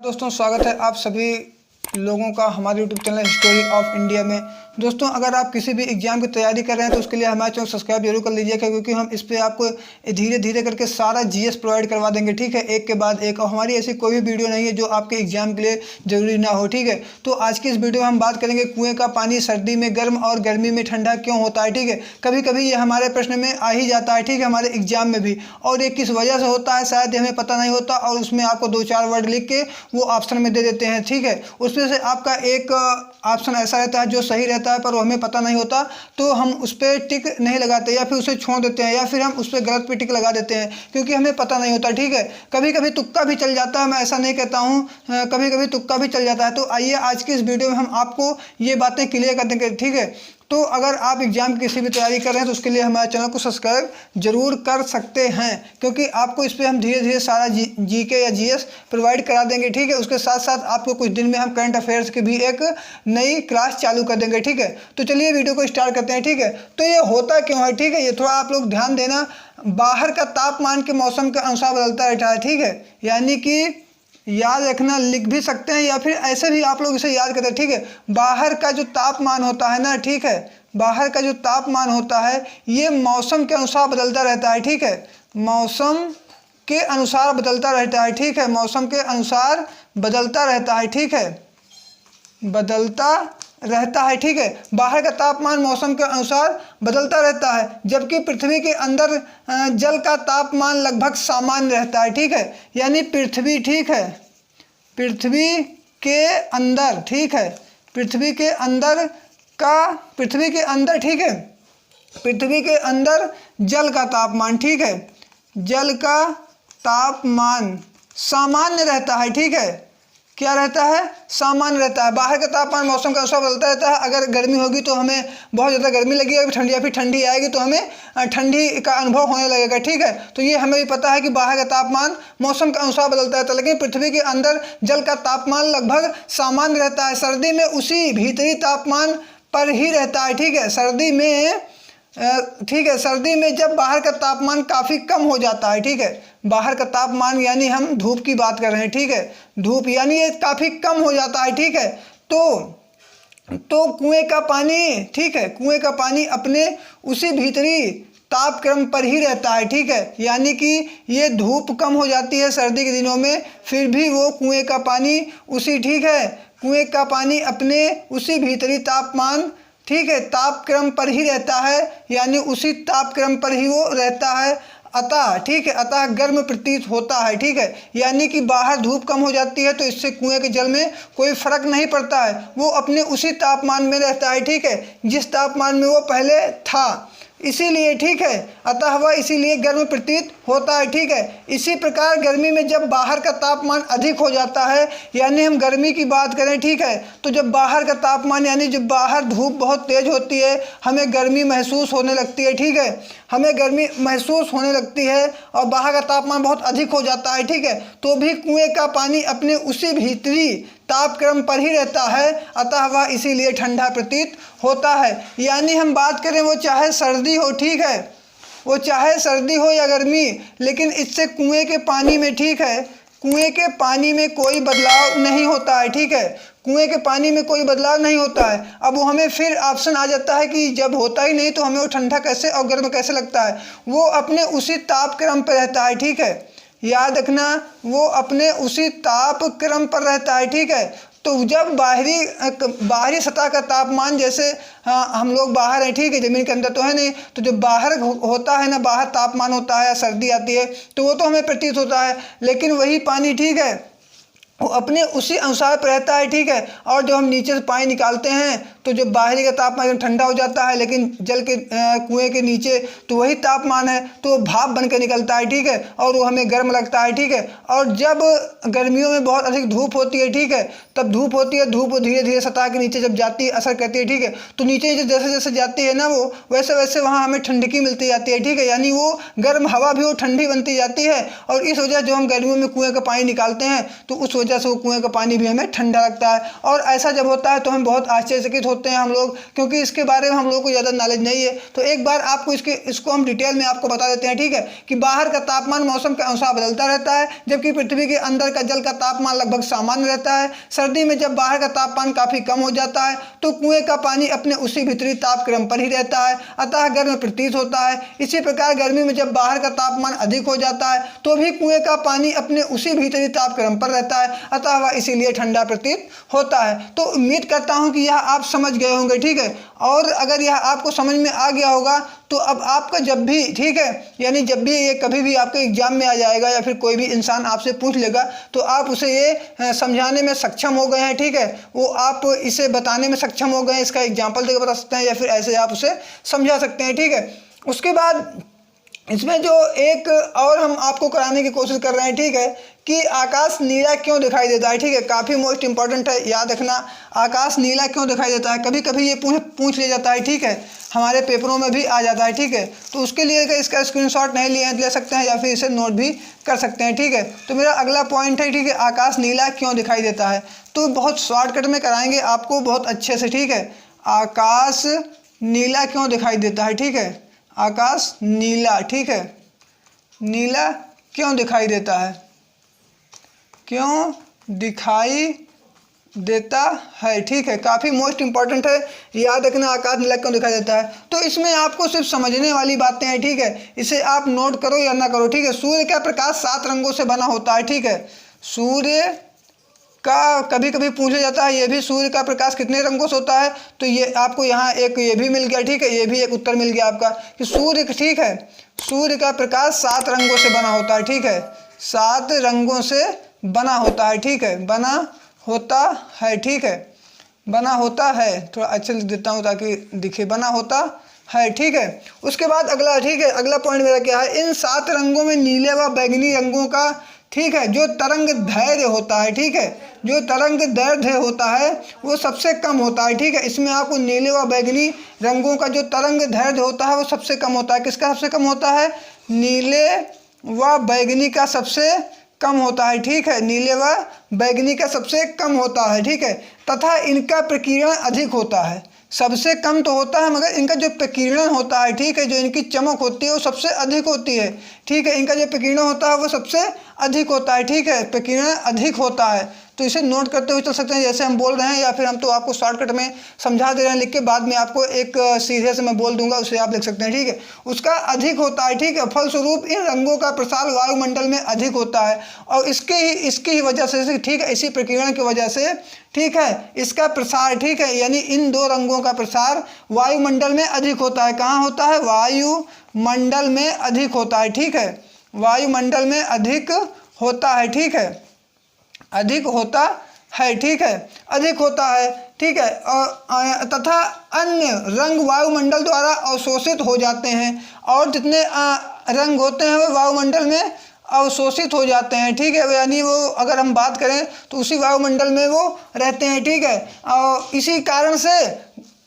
दोस्तों स्वागत है आप सभी लोगों का हमारे YouTube channel history of India में। दोस्तों अगर आप किसी भी एग्जाम की तैयारी कर रहे हैं तो उसके लिए हमारे चैनल सब्सक्राइब जरूर कर लीजिएगा, क्योंकि हम इस पे आपको धीरे धीरे करके सारा जीएस प्रोवाइड करवा देंगे, ठीक है, एक के बाद एक। और हमारी ऐसी कोई भी वीडियो नहीं है जो आपके एग्जाम के लिए ज़रूरी ना हो, ठीक है। तो आज की इस वीडियो में हम बात करेंगे कुएँ का पानी सर्दी में गर्म और गर्मी में ठंडा क्यों होता है, ठीक है। कभी कभी ये हमारे प्रश्न में आ ही जाता है, ठीक है, हमारे एग्जाम में भी। और ये किस वजह से होता है शायद हमें पता नहीं होता, और उसमें आपको 2-4 वर्ड लिख के वो ऑप्शन में दे देते हैं, ठीक है। उसमें से आपका एक ऑप्शन ऐसा रहता है जो सही रहता है पर वो हमें पता नहीं होता, तो हम उस पर टिक नहीं लगाते या फिर उसे छोड़ देते हैं, या फिर हम उस पर गलत पे टिक लगा देते हैं क्योंकि हमें पता नहीं होता, ठीक है। कभी कभी तुक्का भी चल जाता है, मैं ऐसा नहीं कहता हूँ, कभी कभी तुक्का भी चल जाता है। तो आइए आज की इस वीडियो में हम आपको ये बातें क्लियर कर देंगे, ठीक है। तो अगर आप एग्जाम की किसी भी तैयारी कर रहे हैं तो उसके लिए हमारे चैनल को सब्सक्राइब जरूर कर सकते हैं, क्योंकि आपको इस पर हम धीरे धीरे सारा जीके या जीएस प्रोवाइड करा देंगे, ठीक है। उसके साथ साथ आपको कुछ दिन में हम करंट अफेयर्स की भी एक नई क्लास चालू कर देंगे, ठीक है। तो चलिए वीडियो को स्टार्ट करते हैं, ठीक है। तो ये होता क्यों है, ठीक है, ये थोड़ा आप लोग ध्यान देना। बाहर का तापमान के मौसम के अनुसार बदलता रहता है, ठीक है। यानी कि याद रखना, लिख भी सकते हैं या फिर ऐसे भी आप लोग इसे याद करते हैं, ठीक है। बाहर का जो तापमान होता है ना, ठीक है, बाहर का जो तापमान होता है ये मौसम के अनुसार बदलता रहता है, ठीक है। मौसम के अनुसार बदलता रहता है, ठीक है, मौसम के अनुसार बदलता रहता है, ठीक है, बदलता रहता है, ठीक है। बाहर का तापमान मौसम के अनुसार बदलता रहता है, जबकि पृथ्वी के अंदर जल का तापमान लगभग सामान्य रहता है, ठीक है। यानी पृथ्वी, ठीक है, पृथ्वी के अंदर, ठीक है, पृथ्वी के अंदर, ठीक है, पृथ्वी के अंदर जल का तापमान, ठीक है, जल का तापमान सामान्य रहता है, ठीक है। क्या रहता है? सामान्य रहता है। बाहर का तापमान मौसम के अनुसार बदलता रहता है। अगर गर्मी होगी तो हमें बहुत ज़्यादा गर्मी लगेगी, ठंडी या फिर ठंडी आएगी तो हमें ठंडी का अनुभव होने लगेगा, ठीक है। तो ये हमें भी पता है कि बाहर का तापमान मौसम के अनुसार बदलता रहता है, लेकिन पृथ्वी के अंदर जल का तापमान लगभग सामान्य रहता है। सर्दी में उसी भीतरी तापमान पर ही रहता है, ठीक है। सर्दी में, ठीक है, सर्दी में जब बाहर का तापमान काफ़ी कम हो जाता है, ठीक है, बाहर का तापमान यानी हम धूप की बात कर रहे हैं, ठीक है, धूप यानी ये काफ़ी कम हो जाता है, ठीक है। तो कुएं का पानी, ठीक है, कुएं का पानी अपने उसी भीतरी तापक्रम पर ही रहता है, ठीक है। यानी कि ये धूप कम हो जाती है सर्दी के दिनों में, फिर भी वो कुएं का पानी उसी, ठीक है, कुएं का पानी अपने उसी भीतरी तापमान, ठीक है, तापक्रम पर ही रहता है, यानी उसी तापक्रम पर ही वो रहता है। अतः, ठीक है, अतः गर्म प्रतीत होता है, ठीक है। यानी कि बाहर धूप कम हो जाती है तो इससे कुएं के जल में कोई फर्क नहीं पड़ता है, वो अपने उसी तापमान में रहता है, ठीक है, जिस तापमान में वो पहले था, इसीलिए, ठीक है, अतः वह इसीलिए गर्म प्रतीत होता है, ठीक है। इसी प्रकार गर्मी में जब बाहर का तापमान अधिक हो जाता है, यानी हम गर्मी की बात करें, ठीक है, तो जब बाहर का तापमान यानी जब बाहर धूप बहुत तेज होती है, हमें गर्मी महसूस होने लगती है, ठीक है, हमें गर्मी महसूस होने लगती है और बाहर का तापमान बहुत अधिक हो जाता है, ठीक है, तो भी कुएं का पानी अपने उसी भीतरी तापक्रम पर ही रहता है, अतः वह इसीलिए ठंडा प्रतीत होता है। यानी हम बात करें वो चाहे सर्दी हो, ठीक है, वो चाहे सर्दी हो या गर्मी, लेकिन इससे कुएं के पानी में, ठीक है, कुएं के पानी में कोई बदलाव नहीं होता है, ठीक है, कुएं के पानी में कोई बदलाव नहीं होता है। अब वो हमें फिर ऑप्शन आ जाता है कि जब होता ही नहीं तो हमें वो ठंडा कैसे और गर्म कैसे लगता है, वो अपने उसी तापक्रम पर रहता है, ठीक है, याद रखना, वो अपने उसी तापक्रम पर रहता है, ठीक है। तो जब बाहरी सतह का तापमान, जैसे हम लोग बाहर हैं, ठीक है, ज़मीन के अंदर तो है नहीं, तो जो बाहर होता है ना, बाहर तापमान होता है या सर्दी आती है तो वो तो हमें प्रतीत होता है, लेकिन वही पानी, ठीक है, वो अपने उसी अनुसार पर रहता है, ठीक है। और जब हम नीचे से पानी निकालते हैं तो जो बाहरी का तापमान एकदम ठंडा हो जाता है, लेकिन जल के कुएं के नीचे तो वही तापमान है, तो वो भाप बन के निकलता है, ठीक है, और वो हमें गर्म लगता है, ठीक है। और जब गर्मियों में बहुत अधिक धूप होती है, ठीक है, तब धूप होती है, धूप धीरे धीरे सतह के नीचे जब जाती है, असर करती है, ठीक है, तो नीचे जैसे जैसे जाती है ना, वो वैसे वैसे वहाँ हमें ठंडकी मिलती जाती है, ठीक है। यानी वो गर्म हवा भी वो ठंडी बनती जाती है, और इस वजह जो हम गर्मियों में कुएं का पानी निकालते हैं तो उस वजह से वो कुएं का पानी भी हमें ठंडा लगता है। और ऐसा जब होता है तो हम बहुत आश्चर्यचकित होते हैं हम लोग, क्योंकि इसके बारे में हम लोग को ज़्यादा नॉलेज नहीं है। तो एक बार आपको इसको हम डिटेल में आपको बता देते हैं, ठीक है, कि बाहर का तापमान मौसम के अनुसार बदलता रहता है, जबकि पृथ्वी के अंदर का जल का तापमान लगभग सामान्य रहता है। सर्दी में जब बाहर का तापमान काफ़ी कम हो जाता है तो कुएं का पानी अपने उसी भीतरी ताप क्रम पर ही रहता है, अतः गर्म प्रतीत होता है। इसी प्रकार गर्मी में जब बाहर का तापमान अधिक हो जाता है तो भी कुएं का पानी अपने उसी भीतरी ताप क्रम पर रहता है, अतः वह इसीलिए ठंडा प्रतीत होता है। तो उम्मीद करता हूं कि यह आप समझ गए होंगे, ठीक है। और अगर यह आपको समझ में आ गया होगा तो अब आपका जब भी, ठीक है, यानी जब भी ये कभी भी आपके एग्जाम में आ जाएगा या फिर कोई भी इंसान आपसे पूछ लेगा तो आप उसे ये समझाने में सक्षम हो गए हैं, ठीक है, वो आप इसे बताने में सक्षम हो गए हैं, इसका एग्जाम्पल देकर बता सकते हैं या फिर ऐसे आप उसे समझा सकते हैं, ठीक है। उसके बाद इसमें जो एक और हम आपको कराने की कोशिश कर रहे हैं, ठीक है, कि आकाश नीला क्यों दिखाई देता है, ठीक है, काफ़ी मोस्ट इंपॉर्टेंट है, याद रखना। आकाश नीला क्यों दिखाई देता है, कभी कभी ये पूछ लिया जाता है, ठीक है, हमारे पेपरों में भी आ जाता है, ठीक है। तो उसके लिए अगर इसका स्क्रीनशॉट नहीं ले सकते हैं या फिर इसे नोट भी कर सकते हैं, ठीक है। तो मेरा अगला पॉइंट है, ठीक है, आकाश नीला क्यों दिखाई देता है। तो बहुत शॉर्टकट में कराएंगे आपको बहुत अच्छे से, ठीक है। आकाश नीला क्यों दिखाई देता है, ठीक है, आकाश नीला, ठीक है, नीला क्यों दिखाई देता है, क्यों दिखाई देता है, ठीक है, काफ़ी मोस्ट इंपॉर्टेंट है, याद रखना आकाश नीला क्यों दिखाई देता है। तो इसमें आपको सिर्फ समझने वाली बातें हैं, ठीक है, इसे आप नोट करो या ना करो, ठीक है। सूर्य का प्रकाश 7 रंगों से बना होता है, ठीक है, सूर्य का कभी कभी पूछा जाता है ये भी सूर्य का प्रकाश कितने रंगों से होता है, तो ये आपको यहाँ एक ये भी मिल गया, ठीक है, ये भी एक उत्तर मिल गया आपका कि सूर्य, ठीक है, सूर्य का प्रकाश 7 रंगों से बना होता है, ठीक है, 7 रंगों से बना होता है, ठीक है, बना होता है, ठीक है, बना होता है, थोड़ा अच्छा लिख देता हूँ ताकि दिखे, बना होता है, ठीक है। उसके बाद अगला, ठीक है, अगला पॉइंट मेरा क्या है, इन 7 रंगों में नीले व बैंगनी रंगों का, ठीक है, जो तरंग दैर्घ्य होता है, ठीक है, जो तरंग दैर्घ्य होता है वो सबसे कम होता है, ठीक है। इसमें आपको नीले व बैंगनी रंगों का जो तरंग दैर्घ्य होता है वो सबसे कम होता है। किसका सबसे कम होता है, नीले व बैंगनी का सबसे कम होता है, ठीक है, नीले व बैंगनी का सबसे कम होता है, ठीक है, तथा इनका प्रकीर्णन अधिक होता है। सबसे कम तो होता है मगर इनका जो प्रकीर्णन होता है, ठीक है, जो इनकी चमक होती है वो सबसे अधिक होती है, ठीक है, इनका जो प्रकीर्णन होता है वो सबसे अधिक होता है, ठीक है, प्रकीर्णन अधिक होता है। तो इसे नोट करते हुए चल सकते हैं जैसे हम बोल रहे हैं, या फिर हम तो आपको शॉर्टकट में समझा दे रहे हैं लिख के, बाद में आपको एक सीधे से मैं बोल दूंगा उसे आप लिख सकते हैं, ठीक है। उसका अधिक होता है, ठीक है, फलस्वरूप इन रंगों का प्रसार वायुमंडल में अधिक होता है और इसकी ही वजह से, ठीक है, इसी प्रकीर्णन की वजह से, ठीक है, इसका प्रसार, ठीक है, यानी इन 2 रंगों का प्रसार वायुमंडल में अधिक होता है। कहाँ होता है, वायुमंडल में अधिक होता है, ठीक है, वायुमंडल में अधिक होता है, ठीक है, अधिक होता है, ठीक है, अधिक होता है, ठीक है, और तथा अन्य रंग वायुमंडल द्वारा अवशोषित हो जाते हैं और जितने रंग होते हैं वो वायुमंडल में अवशोषित हो जाते हैं, ठीक है, यानी वो अगर हम बात करें तो उसी वायुमंडल में वो रहते हैं, ठीक है, और इसी कारण से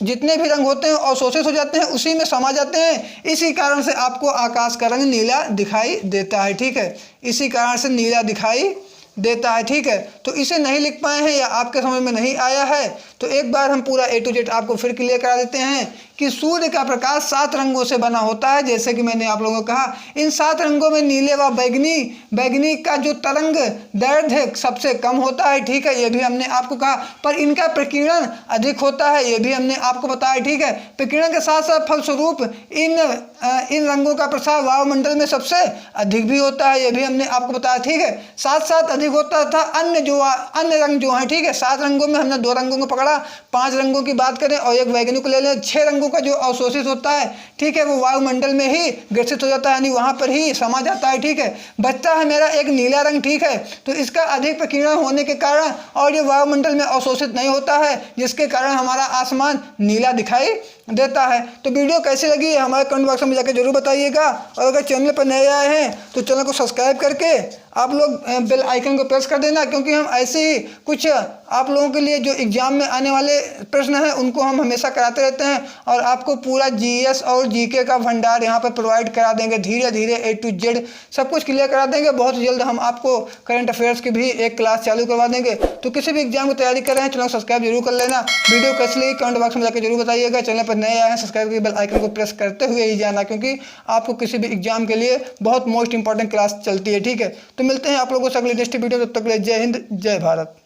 जितने भी रंग होते हैं अवशोषित हो जाते हैं, उसी में समा जाते हैं, इसी कारण से आपको आकाश का रंग नीला दिखाई देता है, ठीक है, इसी कारण से नीला दिखाई देता है, ठीक है। तो इसे नहीं लिख पाए हैं या आपके समझ में नहीं आया है तो एक बार हम पूरा A to Z आपको फिर क्लियर करा देते हैं कि सूर्य का प्रकाश 7 रंगों से बना होता है, जैसे कि मैंने आप लोगों को कहा। इन 7 रंगों में नीले व बैगनी का जो तरंग दैर्घ्य सबसे कम होता है, ठीक है, ये भी हमने आपको कहा, पर इनका प्रकीर्णन अधिक होता है, ये भी हमने आपको बताया, ठीक है। प्रकीर्णन के साथ साथ फलस्वरूप इन रंगों का प्रसार वायुमंडल में सबसे अधिक भी होता है, ये भी हमने आपको बताया, ठीक है। साथ साथ अधिक होता था अन्य रंग जो हैं, ठीक है, 7 रंगों में हमने 2 रंगों को पकड़ा, 5 रंगों की बात करें और एक वैज्ञानिक को ले लें, 6 रंगों का जो अवशोषित होता है, ठीक है, वो वायुमंडल में ही ग्रसित हो जाता है, यानी वहाँ पर ही समा जाता है, ठीक है। बचता है मेरा एक नीला रंग, ठीक है, तो इसका अधिक प्रकीर्णन होने के कारण और ये वायुमंडल में अवशोषित नहीं होता है, जिसके कारण हमारा आसमान नीला दिखाई देता है। तो वीडियो कैसी लगी हमारे कमेंट बॉक्स में जाकर जरूर बताइएगा और अगर चैनल पर नए आए हैं तो चैनल को सब्सक्राइब करके आप लोग बेल आइकन को प्रेस कर देना, क्योंकि हम ऐसे ही कुछ आप लोगों के लिए जो एग्ज़ाम में आने वाले प्रश्न हैं उनको हम हमेशा कराते रहते हैं और आपको पूरा जीएस और जीके का भंडार यहाँ पर प्रोवाइड करा देंगे। धीरे धीरे A to Z सब कुछ क्लियर करा देंगे। बहुत जल्द हम आपको करंट अफेयर्स की भी एक क्लास चालू करवा देंगे। तो किसी भी एग्जाम की तैयारी कर रहे हैं चैनल को सब्सक्राइब जरूर कर लेना। वीडियो कैसी लगी कमेंट बॉक्स में जाकर जरूर बताइएगा। चैनल पर नए आए हैं सब्सक्राइब के बेल आइकन को प्रेस करते हुए ही जाना, क्योंकि आपको किसी भी एग्जाम के लिए बहुत मोस्ट इंपॉर्टेंट क्लास चलती है। ठीक है, तो मिलते हैं आप लोगों से अगले नेक्स्ट वीडियो। तब तक के लिए जय हिंद जय भारत।